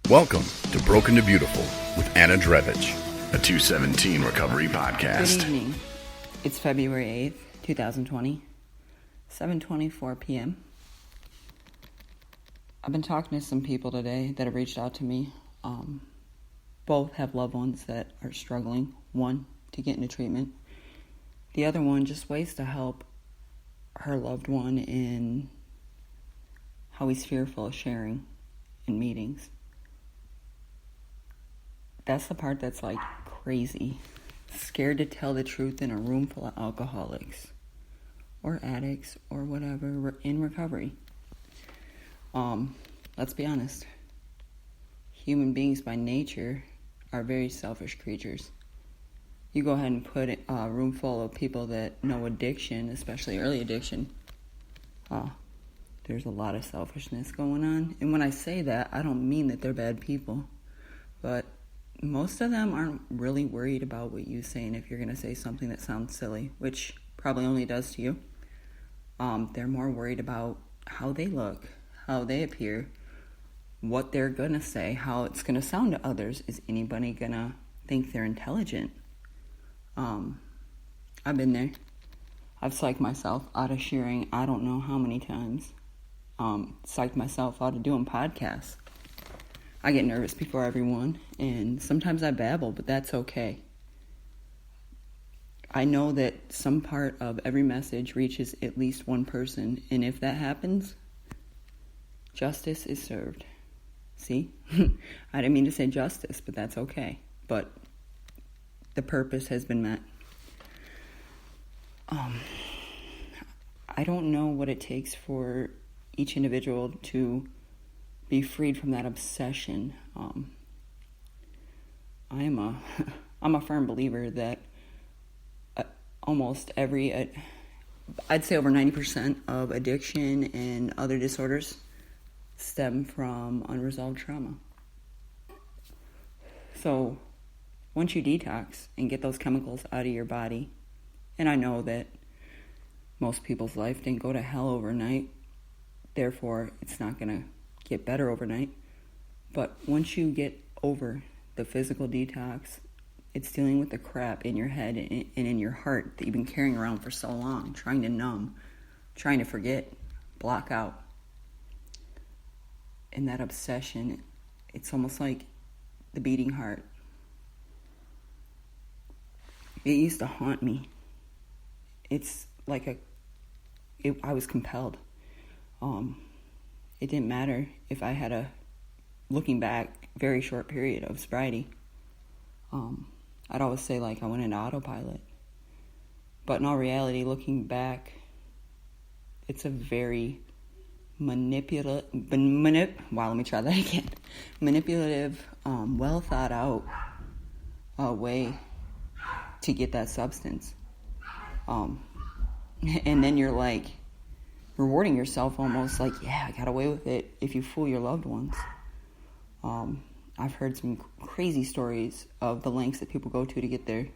Welcome to Broken to Beautiful with Anna Drevich, a 217 recovery podcast. Good evening. It's February 8th, 2020, 7:24 p.m. I've been talking to some people today that have reached out to me. Both have loved ones that are struggling. One, to get into treatment. The other one, just ways to help her loved one in how he's fearful of sharing in meetings. That's the part that's like crazy. Scared to tell the truth in a room full of alcoholics or addicts or whatever in recovery. Let's be honest. Human beings by nature are very selfish creatures. You go ahead and put a room full of people that know addiction, especially early addiction. There's a lot of selfishness going on. And when I say that, I don't mean that they're bad people. But most of them aren't really worried about what you say, and if you're going to say something that sounds silly, which probably only does to you. They're more worried about how they look, how they appear, what they're going to say, how it's going to sound to others. Is anybody going to think they're intelligent? I've been there. I've psyched myself out of sharing I don't know how many times. Psyched myself out of doing podcasts. I get nervous before everyone, and sometimes I babble, but that's okay. I know that some part of every message reaches at least one person, and if that happens, justice is served. See? I didn't mean to say justice, but that's okay. But the purpose has been met. I don't know what it takes for each individual to be freed from that obsession. I'm a firm believer that almost every, I'd say over 90% of addiction and other disorders stem from unresolved trauma. So once you detox and get those chemicals out of your body, and I know that most people's life didn't go to hell overnight, therefore it's not going to get better overnight. But once you get over the physical detox, it's dealing with the crap in your head and in your heart that you've been carrying around for so long, trying to numb, trying to forget, block out. And that obsession, it's almost like the beating heart. It used to haunt me. It's like I was compelled. It didn't matter if I had looking back, very short period of sobriety. I'd always say like I went into autopilot. But in all reality, looking back, it's a very manipulative, well thought out way to get that substance. And then you're like rewarding yourself almost like, yeah, I got away with it if you fool your loved ones. I've heard some crazy stories of the lengths that people go to get their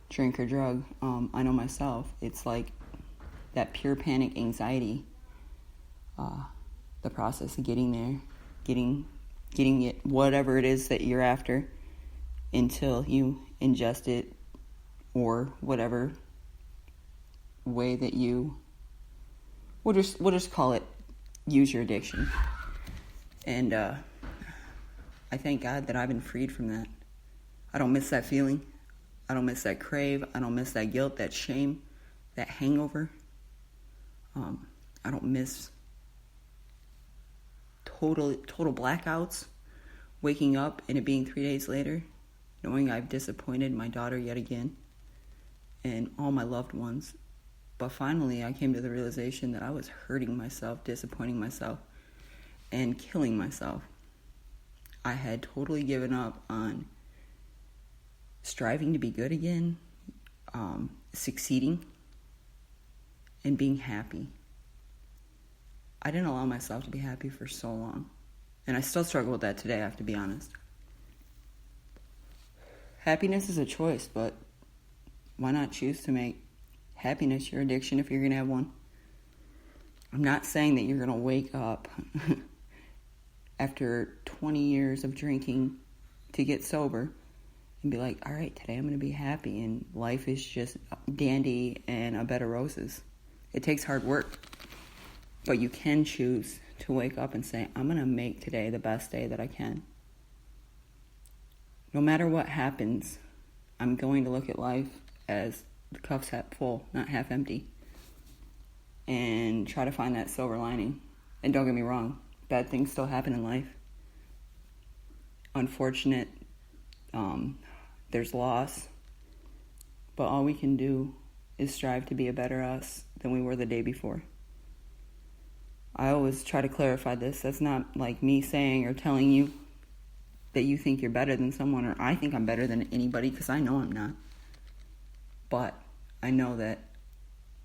drink or drug. I know myself, it's like that pure panic anxiety, the process of getting there, getting it, whatever it is that you're after, until you ingest it or whatever way that we'll just call it use your addiction. And I thank God that I've been freed from that. I don't miss that feeling. I don't miss that crave. I don't miss that guilt, that shame, that hangover. I don't miss total blackouts, waking up and it being 3 days later, knowing I've disappointed my daughter yet again and all my loved ones. But finally, I came to the realization that I was hurting myself, disappointing myself, and killing myself. I had totally given up on striving to be good again, succeeding, and being happy. I didn't allow myself to be happy for so long. And I still struggle with that today, I have to be honest. Happiness is a choice, but why not choose to make happiness your addiction if you're going to have one? I'm not saying that you're going to wake up after 20 years of drinking to get sober and be like, all right, today I'm going to be happy and life is just dandy and a bed of roses. It takes hard work, but you can choose to wake up and say, I'm going to make today the best day that I can. No matter what happens, I'm going to look at life as the cup's half full, not half empty, and try to find that silver lining. And don't get me wrong, bad things still happen in life. Unfortunate, there's loss, but all we can do is strive to be a better us than we were the day before. I always try to clarify this. That's not like me saying or telling you that you think you're better than someone, or I think I'm better than anybody, because I know I'm not. But I know that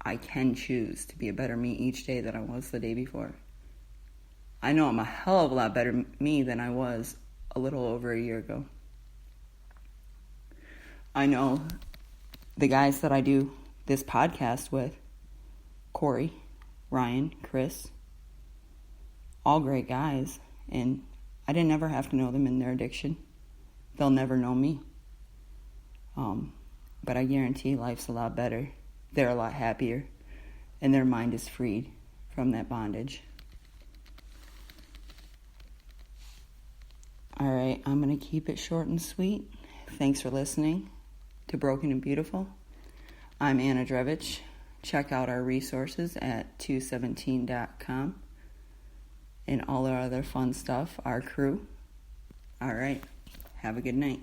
I can choose to be a better me each day than I was the day before. I know I'm a hell of a lot better me than I was a little over a year ago. I know the guys that I do this podcast with, Corey, Ryan, Chris, all great guys, and I didn't ever have to know them in their addiction. They'll never know me. But I guarantee life's a lot better. They're a lot happier, and their mind is freed from that bondage. All right, I'm going to keep it short and sweet. Thanks for listening to Broken and Beautiful. I'm Anna Drevich. Check out our resources at 217.com and all our other fun stuff, our crew. All right, have a good night.